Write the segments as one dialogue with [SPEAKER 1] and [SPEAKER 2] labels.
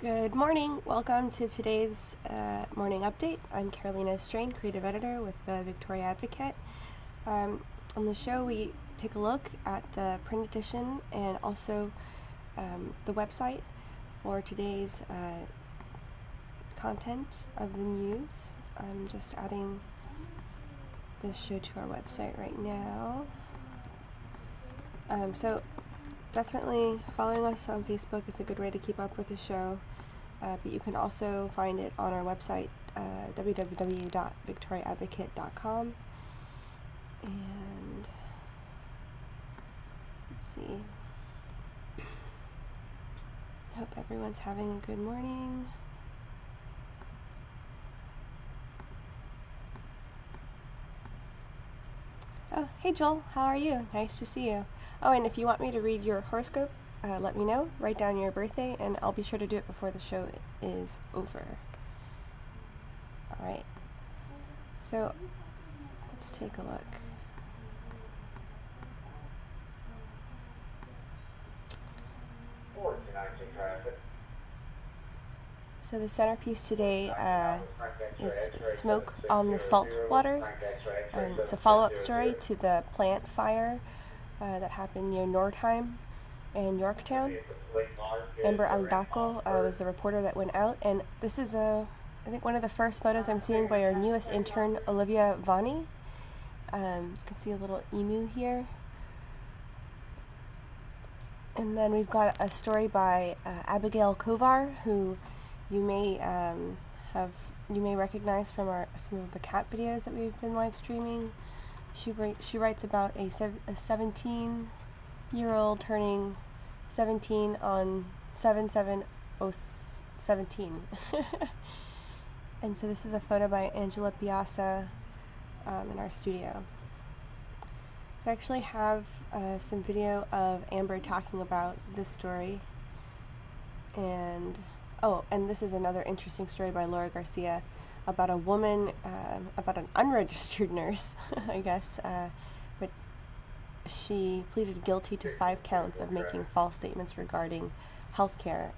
[SPEAKER 1] Good morning. Welcome to today's morning update. I'm Carolina Strain, creative editor with the Victoria Advocate. On the show, we take a look at the print edition and also the website for today's content of the news. I'm just adding the show to our website right now. So definitely following us on Facebook is a good way to keep up with the show. But you can also find it on our website, www.victoriaadvocate.com. And let's see. Hope everyone's having a good morning. Oh, hey Joel, how are you? Nice to see you. Oh, and if you want me to read your horoscope, let me know. Write down your birthday, and I'll be sure to do it before the show is over. Alright, so let's take a look. So the centerpiece today is Smoke on the Salt Water. It's a follow-up story to the plant fire that happened near Nordheim in Yorktown. Amber Aldaco was the reporter that went out, and this is I think one of the first photos I'm seeing by our newest intern, Olivia Vani. You can see a little emu here. And then we've got a story by Abigail Kovar, who you may recognize from some of the cat videos that we've been live streaming. She writes about a 17-year-old turning 17 on 7/7/17. And so this is a photo by Angela Piazza in our studio. So I actually have some video of Amber talking about this story. And this is another interesting story by Laura Garcia about a woman, about an unregistered nurse, I guess, but she pleaded guilty to 5 counts of making false statements regarding healthcare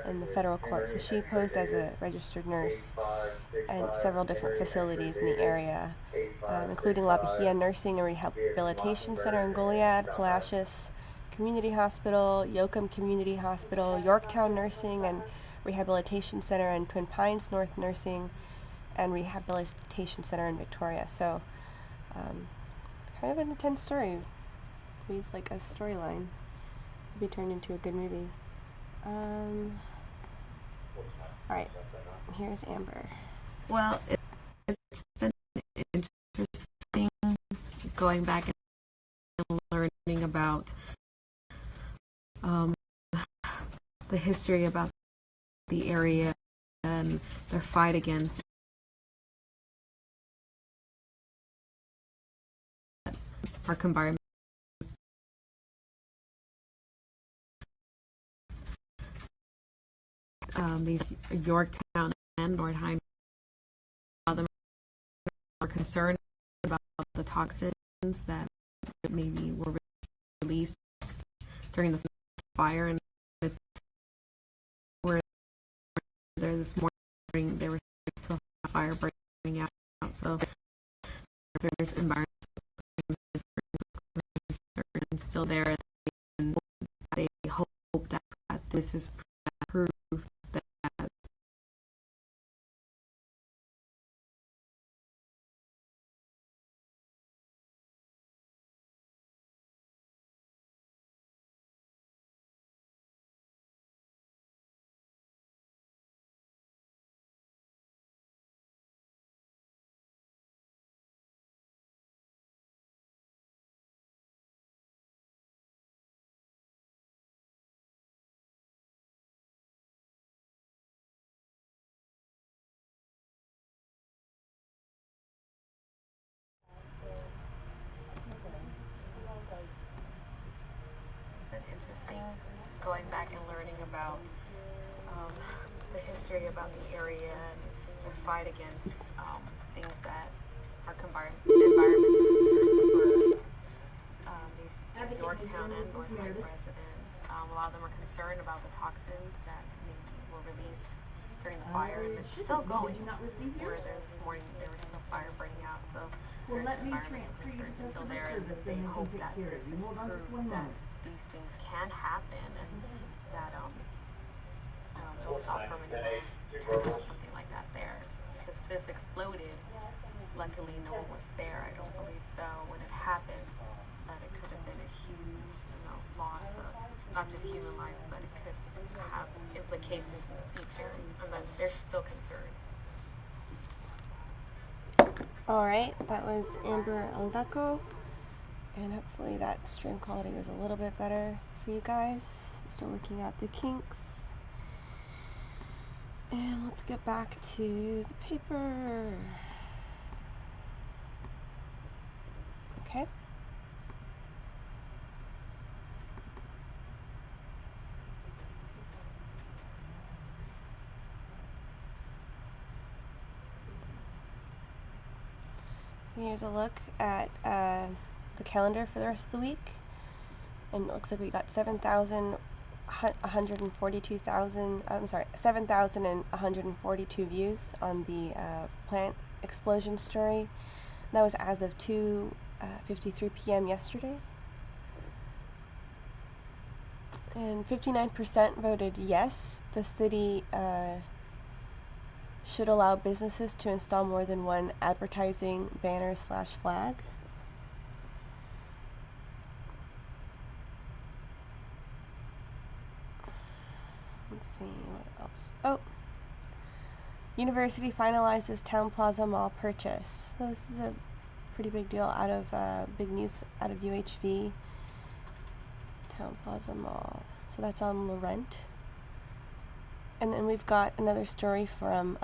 [SPEAKER 1] in the federal court. So she posed as a registered nurse at several different facilities in the area, including La Bahia Nursing and Rehabilitation Center in Goliad, Palacios Community Hospital, Yoakum Community Hospital, Yorktown Nursing and Rehabilitation Center, and Twin Pines North Nursing and Rehabilitation Center in Victoria. So kind of an intense story. Reads like a storyline. Could be turned into a good movie. Alright, here's Amber.
[SPEAKER 2] Well, it's been interesting going back and learning about the history about the area and their fight against our environment. These Yorktown and Nordheim, all of them are concerned about the toxins that maybe were released during the fire, and where there this morning there was still fire burning out. So there's environmental concerns still there, and they hope that this is proof that it's been interesting going back and learning about the history about the area and the fight against things that are environmental concerns for these Yorktown and Nordheim residents. A lot of them are concerned about the toxins that may were released during the fire, and it's still going. Where this morning there was still fire burning out, so there's environmental concerns still there, and they hope that this is proof that these things can happen, and that it'll stop from in the past to have something like that there. Because this exploded, luckily no one was there. I don't believe so when it happened, but it could have been a huge, loss of not just human life, but it could have implications in the future, and then there's still concerns.
[SPEAKER 1] Alright, that was Amber Aldaco, and hopefully that stream quality was a little bit better for you guys. Still working out the kinks. And let's get back to the paper. Okay. So here's a look at the calendar for the rest of the week. And it looks like we got 7,142 views on the plant explosion story. That was as of 2:53 p.m. yesterday. And 59% voted yes, the city should allow businesses to install more than one advertising banner / flag. Let's see, what else? Oh! University finalizes Town Plaza Mall purchase. So this is a pretty big deal out of big news out of UHV. Town Plaza Mall. So that's on Laurent. And then we've got another story from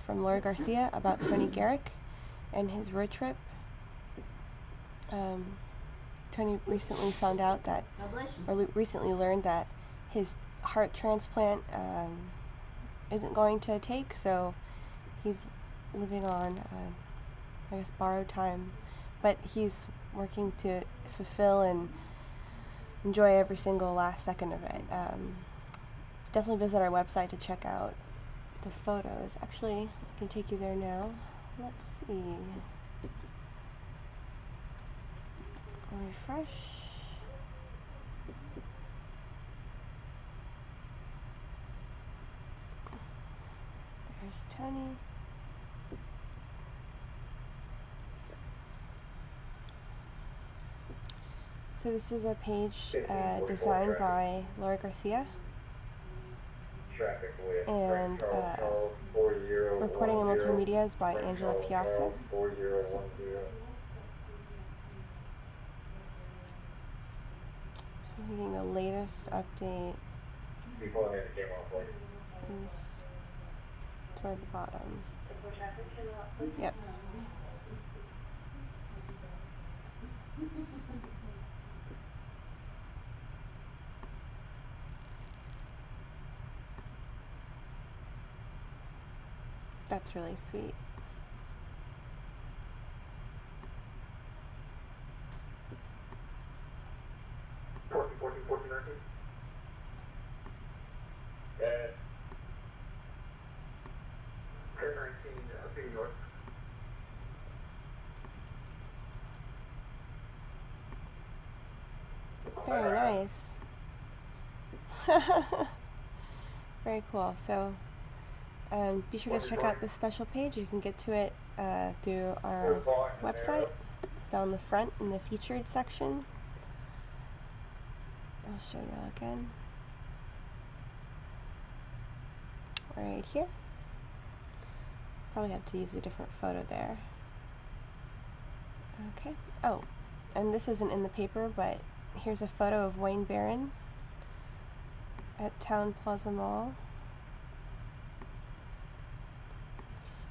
[SPEAKER 1] Laura Garcia about Tony Garrick and his road trip. Tony recently found out that, or recently learned that his heart transplant isn't going to take, so he's living on, I guess, borrowed time. But he's working to fulfill and enjoy every single last second of it. Definitely visit our website to check out the photos. Actually, I can take you there now. Let's see. Refresh. There's Tony. So this is a page designed by Laura Garcia. And reporting and multimedia is by Angela Piazza. So thinking the latest update is toward the bottom. Yep. That's really sweet. Very nice. Very cool. So be sure to check out this special page. You can get to it through our website. It's on the front in the featured section. I'll show you again. Right here. Probably have to use a different photo there. Okay. Oh, and this isn't in the paper, but here's a photo of Wayne Barron at Town Plaza Mall.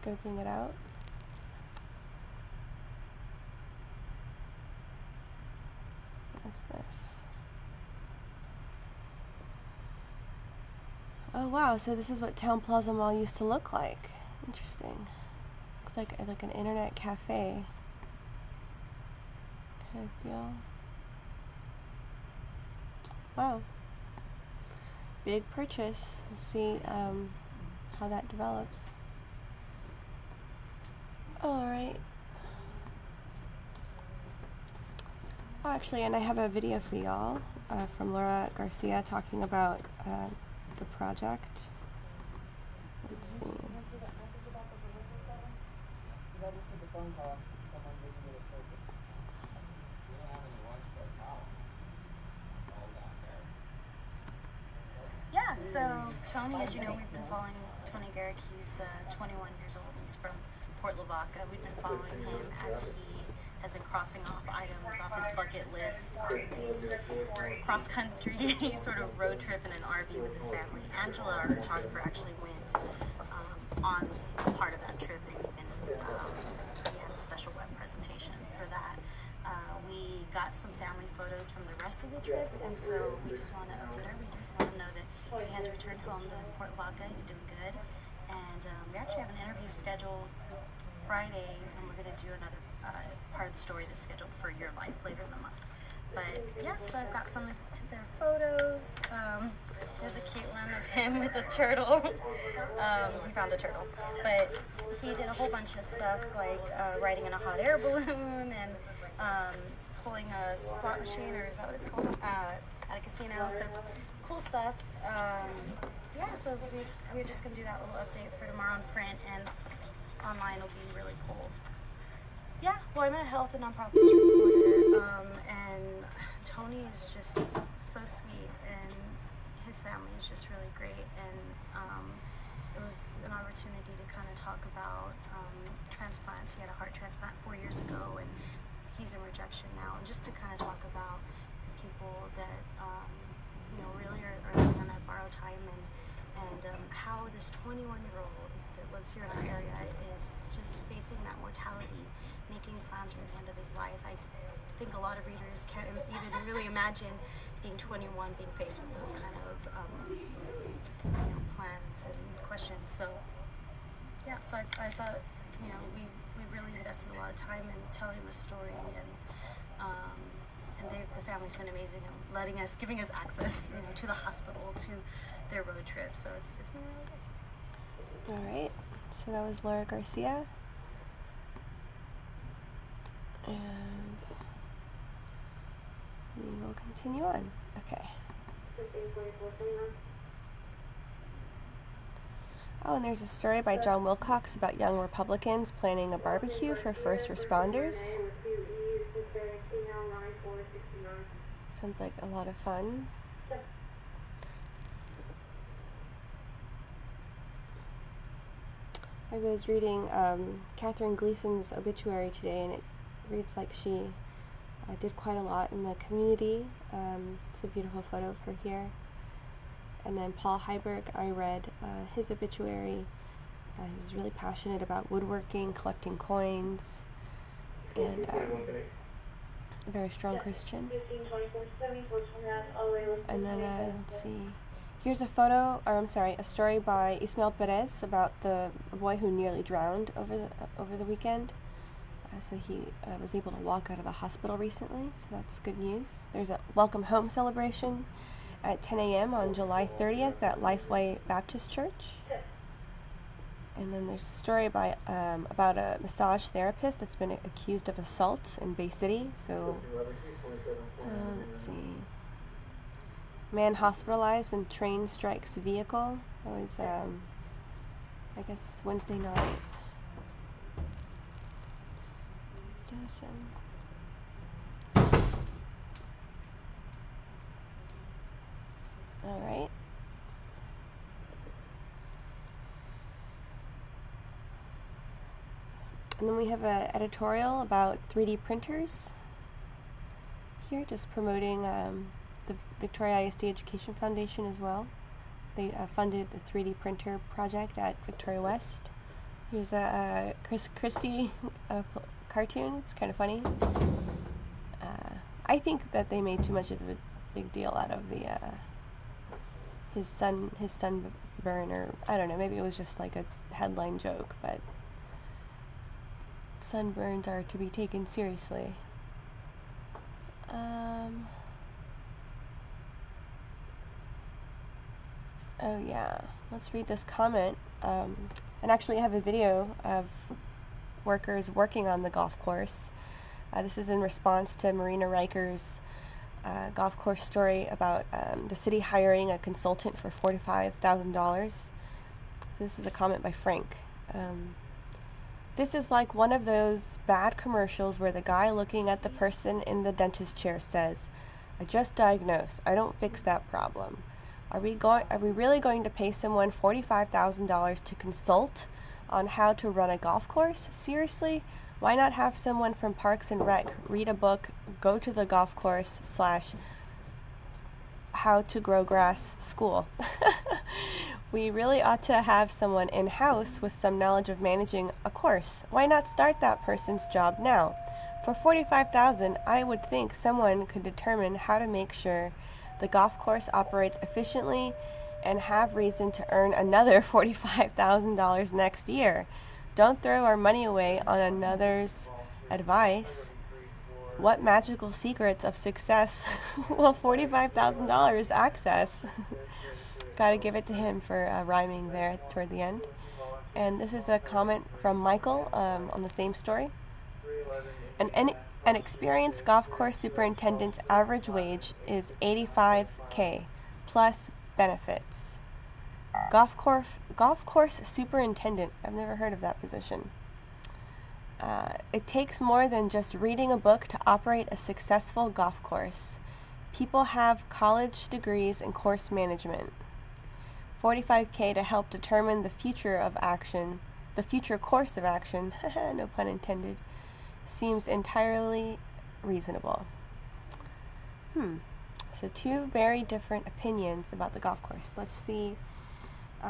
[SPEAKER 1] Scoping it out. What's this? Oh wow, so this is what Town Plaza Mall used to look like. Interesting. Looks like an internet cafe kind of deal. Wow. big purchase. We'll see how that develops. Alright. Oh, actually, and I have a video for y'all from Laura Garcia talking about the project. Let's see.
[SPEAKER 2] Yeah, so Tony, as you know, we've been following Tony Garrick. He's 21 years old. He's from Port Lavaca. We've been following him as he has been crossing off items off his bucket list on this cross-country sort of road trip in an RV with his family. Angela, our photographer, actually went on part of that trip, and even we had a special web presentation for that. We got some family photos from the rest of the trip, and so we just want to update our readers and let them know that he has returned home to Port Lavaca. He's doing good, and we actually have an interview scheduled Friday, and we're going to do another part of the story that's scheduled for Your Life later in the month. But yeah, so I've got some of their photos. There's a cute one of him with a turtle. He found a turtle. But he did a whole bunch of stuff like riding in a hot air balloon and pulling a slot machine, or is that what it's called, at a casino. So cool stuff. Yeah, so we're just going to do that little update for tomorrow in print, and online will be really cool. Yeah, well, I'm a health and nonprofits reporter, and Tony is just so sweet, and his family is just really great, and it was an opportunity to kind of talk about transplants. He had a heart transplant 4 years ago, and he's in rejection now, and just to kind of talk about people that really are living on that borrowed time, and how this 21-year-old that lives here in our area is just facing that mortality, making plans for the end of his life. I think a lot of readers can't even really imagine being 21, being faced with those kind of plans and questions. So yeah, so I thought we really invested a lot of time in telling the story, and the family's been amazing in giving us access to the hospital, to their road trip. So it's been really good.
[SPEAKER 1] All right, so that was Laura Garcia, and we will continue on. Okay. Oh, and there's a story by John Wilcox about young Republicans planning a barbecue for first responders. Sounds like a lot of fun. I was reading Katherine Gleason's obituary today, and it reads like she did quite a lot in the community. It's a beautiful photo of her here. And then Paul Heiberg, I read his obituary. He was really passionate about woodworking, collecting coins, and a very strong Christian. And then, let's see, here's a a story by Ismael Perez about the boy who nearly drowned over the weekend. So he was able to walk out of the hospital recently, so that's good news. There's a welcome home celebration at 10 a.m. on July 30th at Lifeway Baptist Church. And then there's a story about a massage therapist that's been accused of assault in Bay City. So, let's see. Man hospitalized when train strikes vehicle. That was, I guess, Wednesday night. All right. And then we have an editorial about 3D printers here, just promoting the Victoria ISD Education Foundation as well. They funded the 3D printer project at Victoria West. Here's a Chris Christie cartoon. It's kind of funny. I think that they made too much of a big deal out of the his sunburn, or I don't know, maybe it was just like a headline joke, but sunburns are to be taken seriously. Oh yeah, let's read this comment. And actually I have a video of workers working on the golf course. This is in response to Marina Riker's golf course story about the city hiring a consultant for $45,000. So this is a comment by Frank. This is like one of those bad commercials where the guy looking at the person in the dentist chair says, "I just diagnose, I don't fix that problem." Are we really going to pay someone $45,000 to consult on how to run a golf course? Seriously? Why not have someone from Parks and Rec read a book, go to the golf course / how to grow grass school? We really ought to have someone in-house with some knowledge of managing a course. Why not start that person's job now? For $45,000, I would think someone could determine how to make sure the golf course operates efficiently and have reason to earn another $45,000 next year. Don't throw our money away on another's advice. What magical secrets of success will $45,000 access? Gotta give it to him for rhyming there toward the end. And this is a comment from Michael on the same story. An experienced golf course superintendent's average wage is $85K plus benefits. Golf course superintendent. I've never heard of that position. It takes more than just reading a book to operate a successful golf course. People have college degrees in course management. $45K to help determine the future course of action, no pun intended, seems entirely reasonable. So two very different opinions about the golf course. Let's see.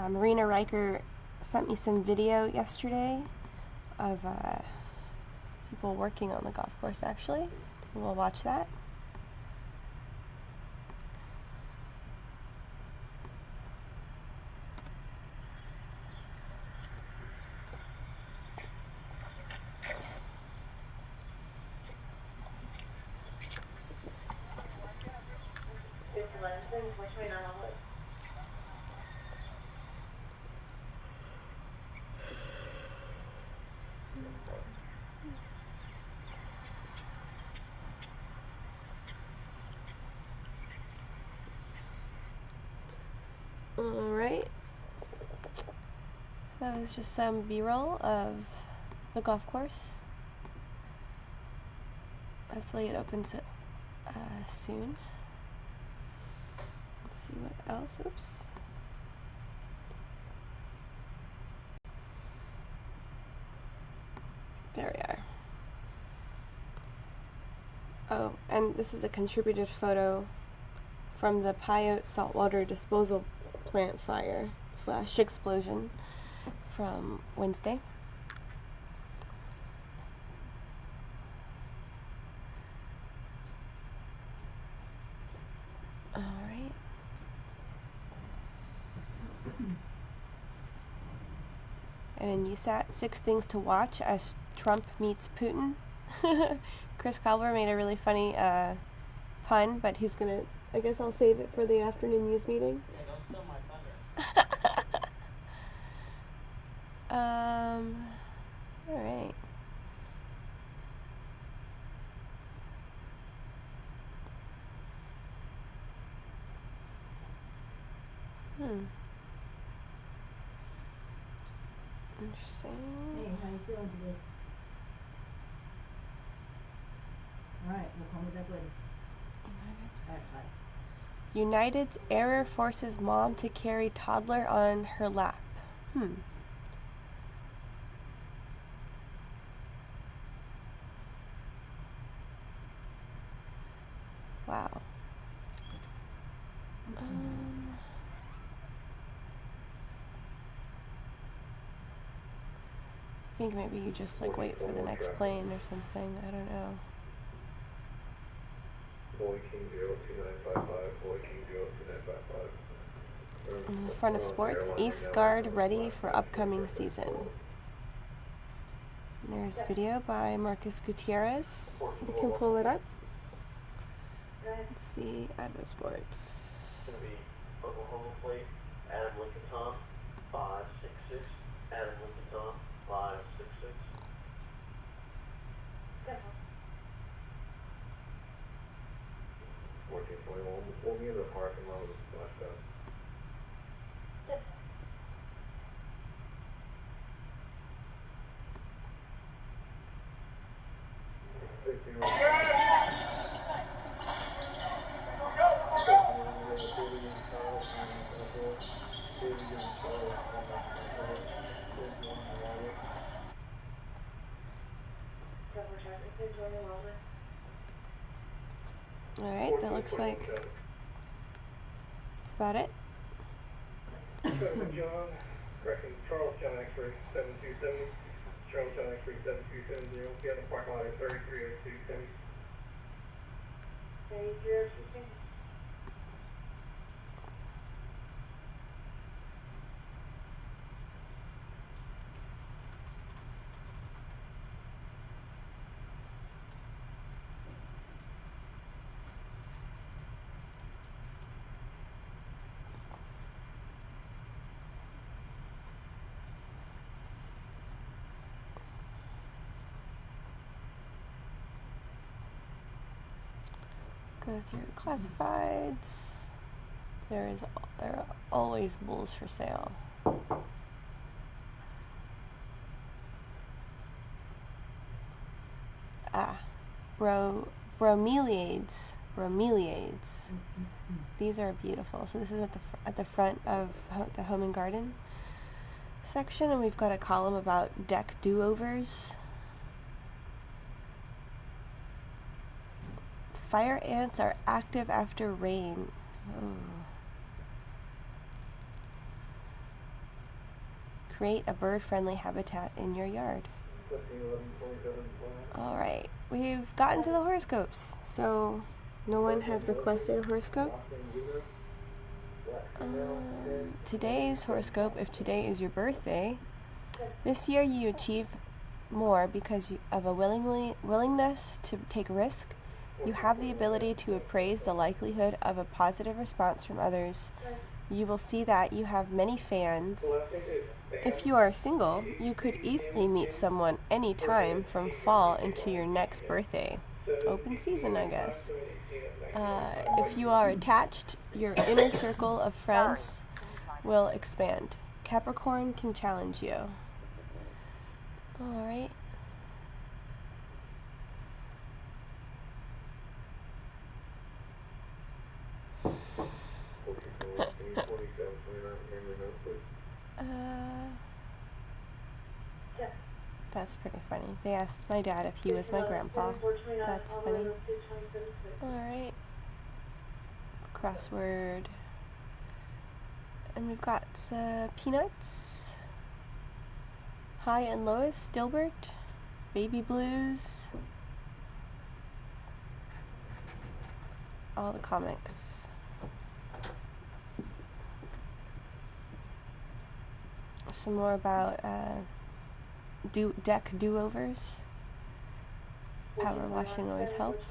[SPEAKER 1] Marina Riker sent me some video yesterday of people working on the golf course, actually. We'll watch that. Alright. So that was just some B-roll of the golf course. Hopefully it opens it soon. Let's see what else. Oops. There we are. Oh, and this is a contributed photo from the Pyote saltwater disposal plant fire / explosion from Wednesday. Alright. And in USAT, 6 things to watch as Trump meets Putin. Chris Calver made a really funny pun, but he's gonna, I guess I'll save it for the afternoon news meeting.
[SPEAKER 3] Yeah, don't steal my thunder.
[SPEAKER 1] Alright. Interesting.
[SPEAKER 4] Hey, how you feeling today? Alright, we'll call me back later. Alright, bye.
[SPEAKER 1] United's error forces mom to carry toddler on her lap. Wow. I think maybe you just like wait for the next plane or something. I don't know.
[SPEAKER 5] Boy King 02955, Boy King 02955.
[SPEAKER 1] In the front of sports, East Guard ready for upcoming season. And there's video by Marcus Gutierrez. You can pull it up. Let's see, Advo Sports.
[SPEAKER 5] It's going to be purple home plate, Adam Lincoln Tom, 566. Adam Lincoln Tom, 566. 1421, pull me in the parking lot with a splash pad.
[SPEAKER 1] Alright, that looks like that's about it.
[SPEAKER 5] John, correction, Charles John X-ray 7270. Charles John X-ray 7270. Be on the parking lot at 3302 Thames.
[SPEAKER 6] 3302.
[SPEAKER 1] Go through classifieds. There are always bulls for sale. Bromeliads. These are beautiful. So this is at the front of the Home and Garden section, and we've got a column about deck do-overs. Fire ants are active after rain. Oh. Create a bird-friendly habitat in your yard. Alright, we've gotten to the horoscopes. So, no one has requested a horoscope. Today's horoscope, if today is your birthday, this year you achieve more because of a willingness to take risk. You have the ability to appraise the likelihood of a positive response from others. You will see that you have many fans. If you are single, you could easily meet someone any time from fall into your next birthday. Open season, I guess. If you are attached, your inner circle of friends will expand. Capricorn can challenge you. Alright. That's pretty funny. They asked my dad if he was my grandpa. That's funny. Alright. Crossword. And we've got Peanuts. Hi and Lois, Dilbert. Baby Blues. All the comics. Some more about deck do-overs. Power washing always helps.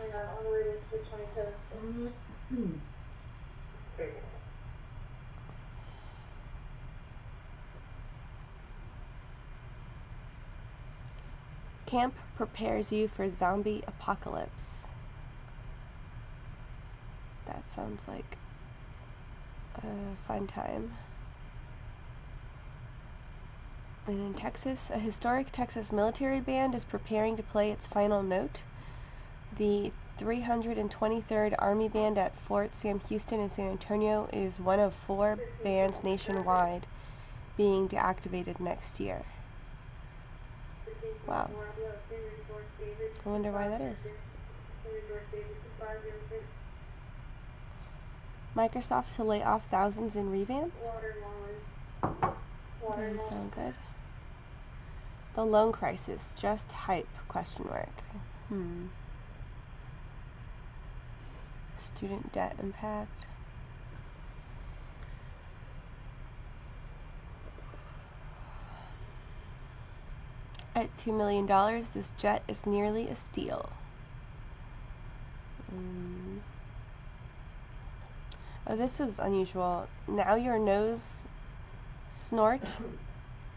[SPEAKER 1] Camp prepares you for zombie apocalypse. That sounds like a fun time. And in Texas, a historic Texas military band is preparing to play its final note. The 323rd Army Band at Fort Sam Houston in San Antonio is one of 4 bands nationwide being deactivated next year. Wow. I wonder why that is. Microsoft to lay off thousands in revamp? Doesn't sound good. The loan crisis, just hype, question mark. Student debt impact. At $2 million, this jet is nearly a steal. Oh, this was unusual. Now your nose snort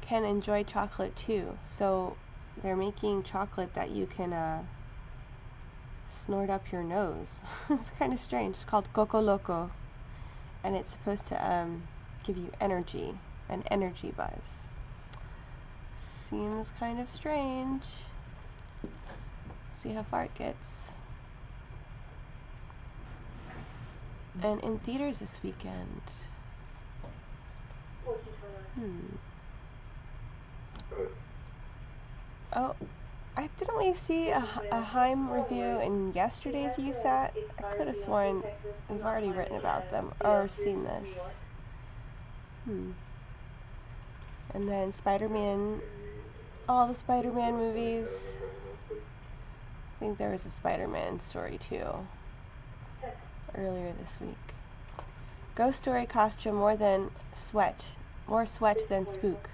[SPEAKER 1] can enjoy chocolate too. So they're making chocolate that you can snort up your nose. It's kind of strange. It's called Coco Loco, and it's supposed to give you energy, an energy buzz. Seems kind of strange. See how far it gets. And in theaters this weekend. Oh, didn't we see a Heim review in yesterday's USAT? I could have sworn we've already written about them or seen this. And then Spider-Man, all the Spider-Man movies. I think there was a Spider-Man story too earlier this week. Ghost Story cost you more sweat than spook.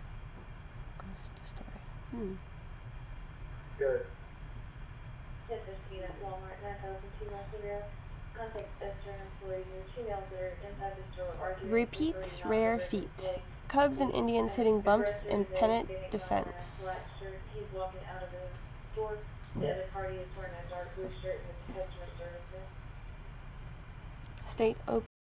[SPEAKER 1] Ghost Story.
[SPEAKER 5] Good.
[SPEAKER 1] Repeat rare feat. Cubs and Indians hitting bumps in pennant defense. State